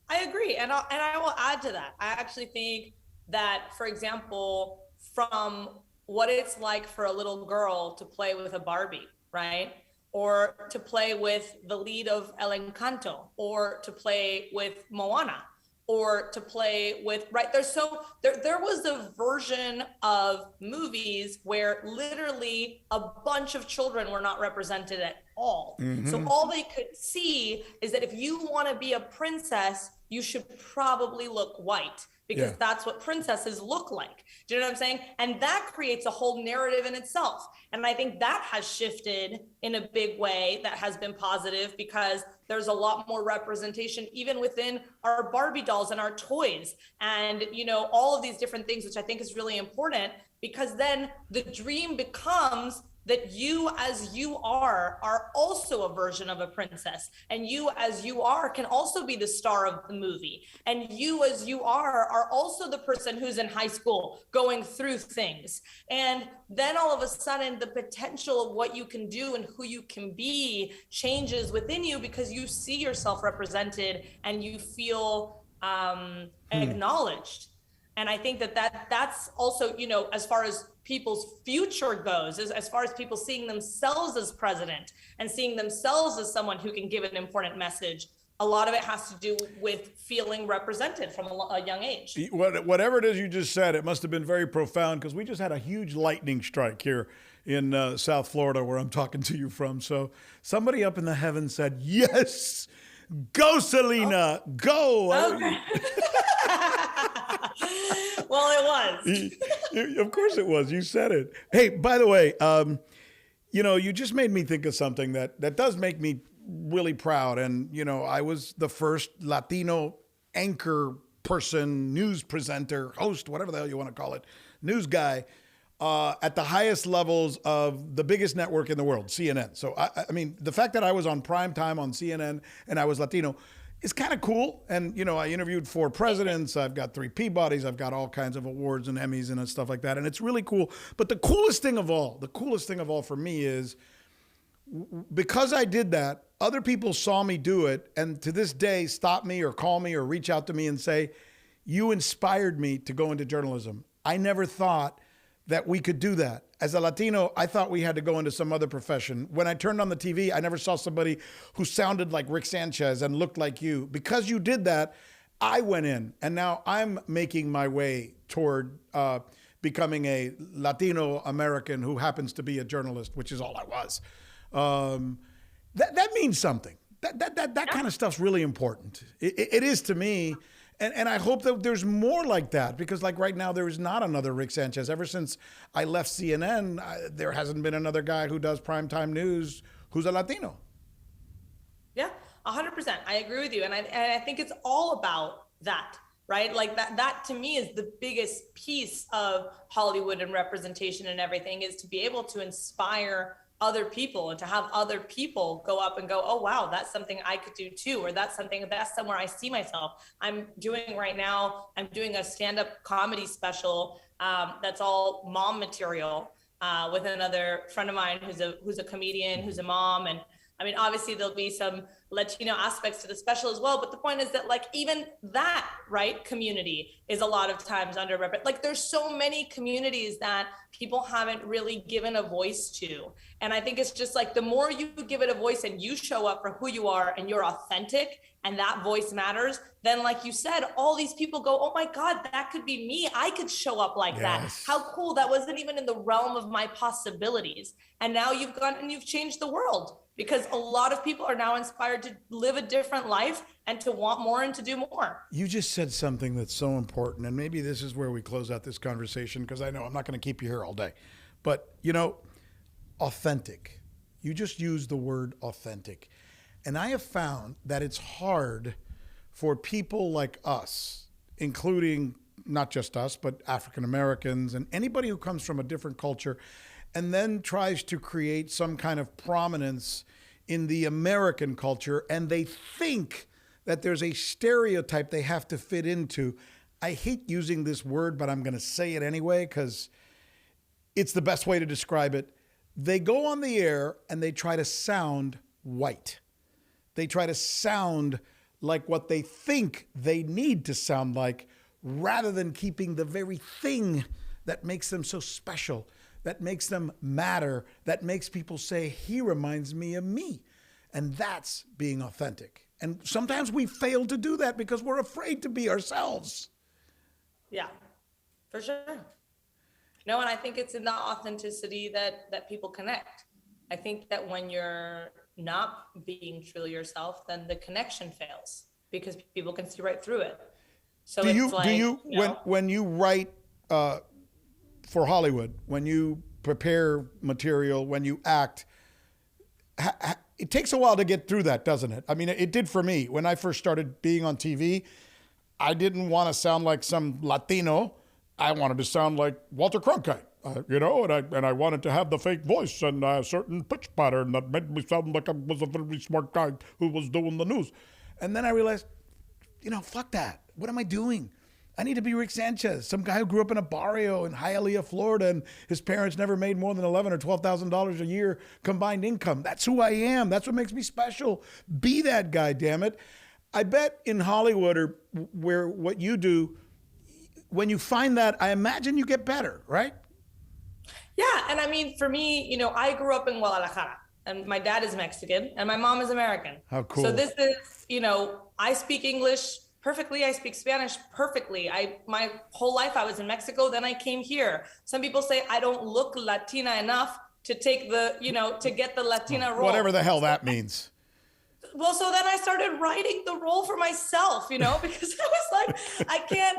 S15: I agree. And I will add to that. I actually think that, for example, from what it's like for a little girl to play with a Barbie, right? Or to play with the lead of El Encanto, or to play with Moana, or to play with, right? There was a version of movies where literally a bunch of children were not represented at all. Mm-hmm. So all they could see is that if you want to be a princess, you should probably look white, because that's what princesses look like. Do you know what I'm saying? And that creates a whole narrative in itself. And I think that has shifted in a big way that has been positive, because there's a lot more representation even within our Barbie dolls and our toys and, you know, all of these different things, which I think is really important, because then the dream becomes that you as you are also a version of a princess, and you as you are can also be the star of the movie, and you as you are also the person who's in high school going through things. And then all of a sudden the potential of what you can do and who you can be changes within you, because you see yourself represented and you feel acknowledged. And I think that's also, you know, as far as people's future goes, as far as people seeing themselves as president and seeing themselves as someone who can give an important message, a lot of it has to do with feeling represented from a young age.
S1: Whatever it is you just said, it must have been very profound, because we just had a huge lightning strike here in South Florida, where I'm talking to you from. So somebody up in the heavens said, yes, go Selena, go.
S15: Okay. Well, it was.
S1: Of course it was. You said it. Hey, by the way, you know, you just made me think of something that does make me really proud. And, you know, I was the first Latino anchor person, news presenter, host, whatever the hell you want to call it, news guy, at the highest levels of the biggest network in the world, CNN. So, I mean, the fact that I was on prime time on CNN and I was Latino is kind of cool. And, you know, I interviewed 4 presidents. I've got 3 Peabodys. I've got all kinds of awards and Emmys and stuff like that. And it's really cool. But the coolest thing of all for me is, because I did that, other people saw me do it, and to this day stop me or call me or reach out to me and say, you inspired me to go into journalism. I never thought that we could do that. As a Latino, I thought we had to go into some other profession. When I turned on the TV, I never saw somebody who sounded like Rick Sanchez and looked like you. Because you did that, I went in, and now I'm making my way toward becoming a Latino American who happens to be a journalist, which is all I was. That means something. That kind of stuff's really important. It is to me. And I hope that there's more like that, because like right now, there is not another Rick Sanchez. Ever since I left CNN, there hasn't been another guy who does primetime news who's a Latino.
S15: Yeah, 100%. I agree with you. And I think it's all about that, right? Like that to me is the biggest piece of Hollywood and representation and everything, is to be able to inspire other people and to have other people go up and go, oh, wow, that's something I could do too. Or that's somewhere I see myself. I'm doing a stand-up comedy special that's all mom material with another friend of mine who's a comedian, who's a mom. And I mean, obviously there'll be some Latino aspects to the special as well. But the point is that like even that, right, community is a lot of times underrepresented. Like there's so many communities that people haven't really given a voice to. And I think it's just like the more you give it a voice and you show up for who you are and you're authentic and that voice matters, then like you said, all these people go, oh my God, that could be me. I could show up like that. How cool. That wasn't even in the realm of my possibilities. And now you've gone and you've changed the world, because a lot of people are now inspired to live a different life and to want more and to do more.
S1: You just said something that's so important, and maybe this is where we close out this conversation, because I know I'm not going to keep you here all day. But, you know, authentic. You just used the word authentic. And I have found that it's hard for people like us, including not just us, but African Americans and anybody who comes from a different culture, and then tries to create some kind of prominence in the American culture, and they think that there's a stereotype they have to fit into. I hate using this word, but I'm going to say it anyway because it's the best way to describe it. They go on the air and they try to sound white. They try to sound like what they think they need to sound like, rather than keeping the very thing that makes them so special, that makes them matter, that makes people say, he reminds me of me. And that's being authentic. And sometimes we fail to do that because we're afraid to be ourselves.
S15: Yeah, for sure. No, and I think it's in the authenticity that people connect. I think that when you're not being truly yourself, then the connection fails. because people can see right through it. So
S1: do you,
S15: it's like,
S1: do you, when you write for Hollywood, when you prepare material, when you act, it takes a while to get through that, doesn't it? I mean, it did for me. When I first started being on TV, I didn't want to sound like some Latino. I wanted to sound like Walter Cronkite, and I wanted to have the fake voice and a certain pitch pattern that made me sound like I was a very smart guy who was doing the news. And then I realized, fuck that. What am I doing? I need to be Rick Sanchez, some guy who grew up in a barrio in Hialeah, Florida, and his parents never made more than $11,000 or $12,000 a year combined income. That's who I am. That's what makes me special. Be that guy, damn it. I bet in Hollywood or where what you do, when you find that, I imagine you get better, right?
S15: Yeah, and I mean, for me, I grew up in Guadalajara, and my dad is Mexican, and my mom is American.
S1: How cool.
S15: So this is, I speak English perfectly. I speak Spanish perfectly. My whole life I was in Mexico, then I came here. Some people say I don't look Latina enough to take the, to get the Latina role.
S1: Whatever the hell that means.
S15: Well, so then I started writing the role for myself, because I was like, I can't,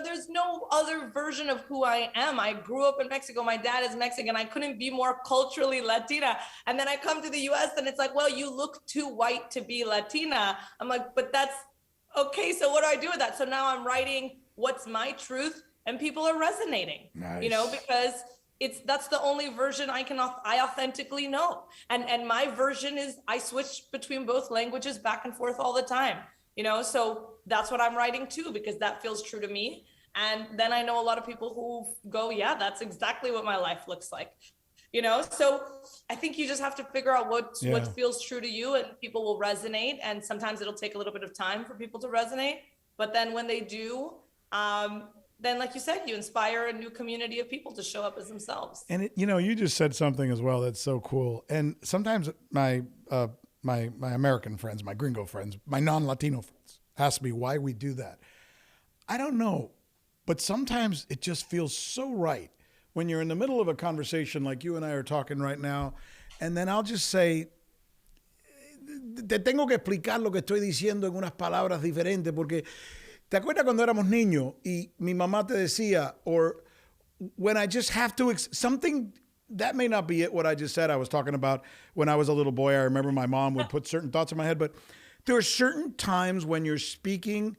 S15: there's no other version of who I am. I grew up in Mexico. My dad is Mexican. I couldn't be more culturally Latina. And then I come to the US and it's like, well, you look too white to be Latina. I'm like, but that's okay. So what do I do with that? So now I'm writing what's my truth and people are resonating,
S1: nice.
S15: Because that's the only version I authentically know. And my version is I switch between both languages back and forth all the time, so that's what I'm writing too, because that feels true to me. And then I know a lot of people who go, yeah, that's exactly what my life looks like, so I think you just have to figure out what feels true to you, and people will resonate. And sometimes it'll take a little bit of time for people to resonate. But then when they do, then, like you said, you inspire a new community of people to show up as themselves.
S1: And you just said something as well that's so cool. And sometimes my American friends, my gringo friends, my non-Latino friends ask me why we do that. I don't know, but sometimes it just feels so right when you're in the middle of a conversation like you and I are talking right now, and then I'll just say, te tengo que explicar lo que estoy diciendo en unas palabras diferentes porque ¿te acuerdas cuando éramos niños y mi mamá te decía, or when I just have to, something, that may not be it, what I just said. I was talking about when I was a little boy, I remember my mom would put certain thoughts in my head, but there are certain times when you're speaking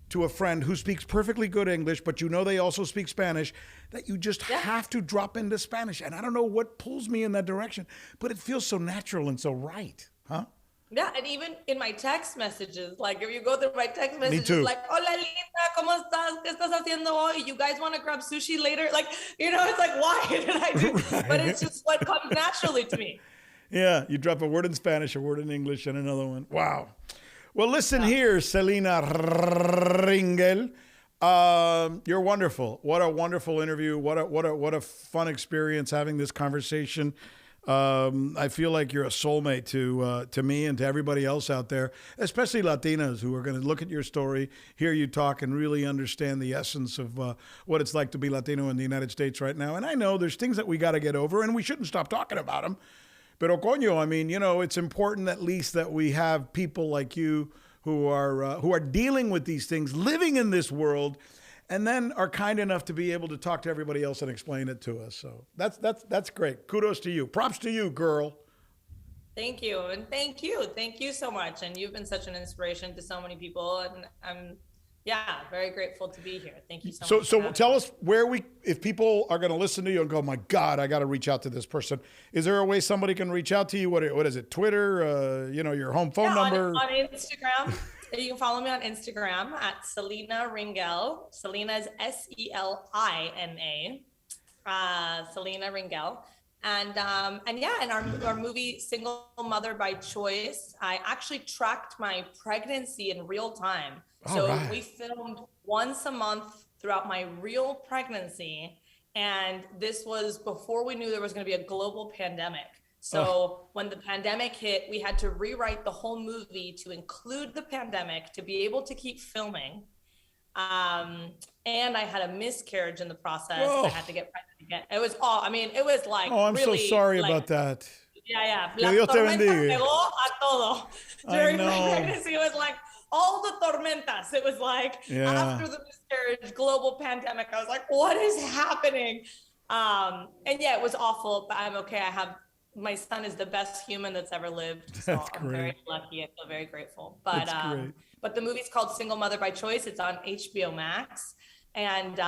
S1: to a friend who speaks perfectly good English, but they also speak Spanish, that you just have to drop into Spanish. And I don't know what pulls me in that direction, but it feels so natural and so right, huh?
S15: Yeah, and even in my text messages, like if you go through my text messages, like, hola linda, ¿cómo estás? ¿Qué estás haciendo hoy? You guys want to grab sushi later? Like, it's like, why did I do? Right. But it's just what comes naturally to me.
S1: Yeah, you drop a word in Spanish, a word in English, and another one. Wow. Well, listen here, Selena Ringel. You're wonderful. What a wonderful interview. What a fun experience having this conversation. I feel like you're a soulmate to me and to everybody else out there, especially Latinas who are going to look at your story, hear you talk, and really understand the essence of what it's like to be Latino in the United States right now. And I know there's things that we got to get over, and we shouldn't stop talking about them. Pero coño, I mean, it's important at least that we have people like you who are dealing with these things, living in this world, and then are kind enough to be able to talk to everybody else and explain it to us. So that's great. Kudos to you. Props to you, girl.
S15: Thank you. And thank you so much. And you've been such an inspiration to so many people. And I'm, very grateful to be here. Thank you so much.
S1: So tell us if people are going to listen to you and go, my God, I got to reach out to this person. Is there a way somebody can reach out to you? What is it? Twitter, your home phone number?
S15: On Instagram. You can follow me on Instagram at Selena Ringel. Selena is Selina. Selena Ringel. And our movie Single Mother by Choice, I actually tracked my pregnancy in real time. We filmed once a month throughout my real pregnancy. And this was before we knew there was going to be a global pandemic. So when the pandemic hit, we had to rewrite the whole movie to include the pandemic to be able to keep filming. And I had a miscarriage in the process.
S1: Whoa.
S15: I had to get pregnant again. It was it was like,
S1: I'm
S15: really,
S1: so sorry about that.
S15: Yeah.
S1: Que Dios te bendiga.
S15: Pegó a todo. During my pregnancy, it was like, all the tormentas. It was like after the miscarriage, global pandemic. I was like, what is happening? And yeah, it was awful, but I'm okay. My son is the best human that's ever lived. So
S1: That's
S15: I'm very lucky. I feel very grateful. But but the movie's called Single Mother by Choice. It's on HBO Max. And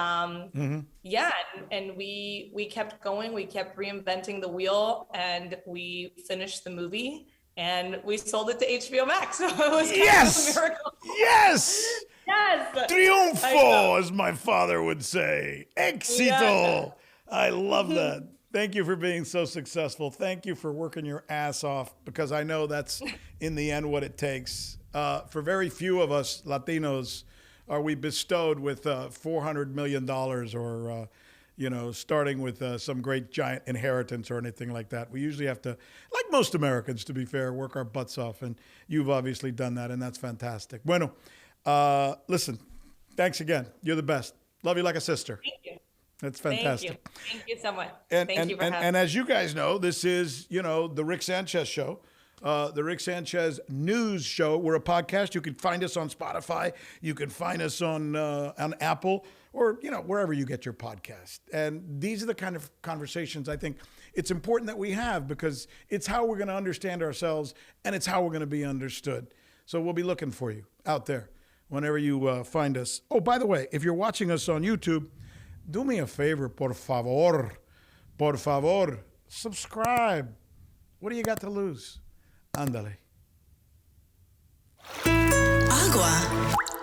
S15: yeah, and we kept going. We kept reinventing the wheel, and we finished the movie, and we sold it to HBO Max. So it was kind of a miracle.
S1: Yes!
S15: Yes!
S1: Triunfo, as my father would say. Éxito!
S15: Yeah.
S1: I love that. Thank you for being so successful. Thank you for working your ass off, because I know that's in the end what it takes. For very few of us Latinos are we bestowed with $400 million or, starting with some great giant inheritance or anything like that. We usually have to, like most Americans, to be fair, work our butts off. And you've obviously done that, and that's fantastic. Bueno, listen, thanks again. You're the best. Love you like a sister.
S15: Thank you.
S1: That's fantastic.
S15: Thank you so much.
S1: Thank
S15: you for having me.
S1: And as you guys know, this is, the Rick Sanchez show. The Rick Sanchez News Show. We're a podcast. You can find us on Spotify. You can find us on Apple or, wherever you get your podcast. And these are the kind of conversations I think it's important that we have, because it's how we're going to understand ourselves, and it's how we're going to be understood. So we'll be looking for you out there whenever you find us. Oh, by the way, if you're watching us on YouTube, do me a favor, por favor, subscribe. What do you got to lose? Ándale.
S16: Agua.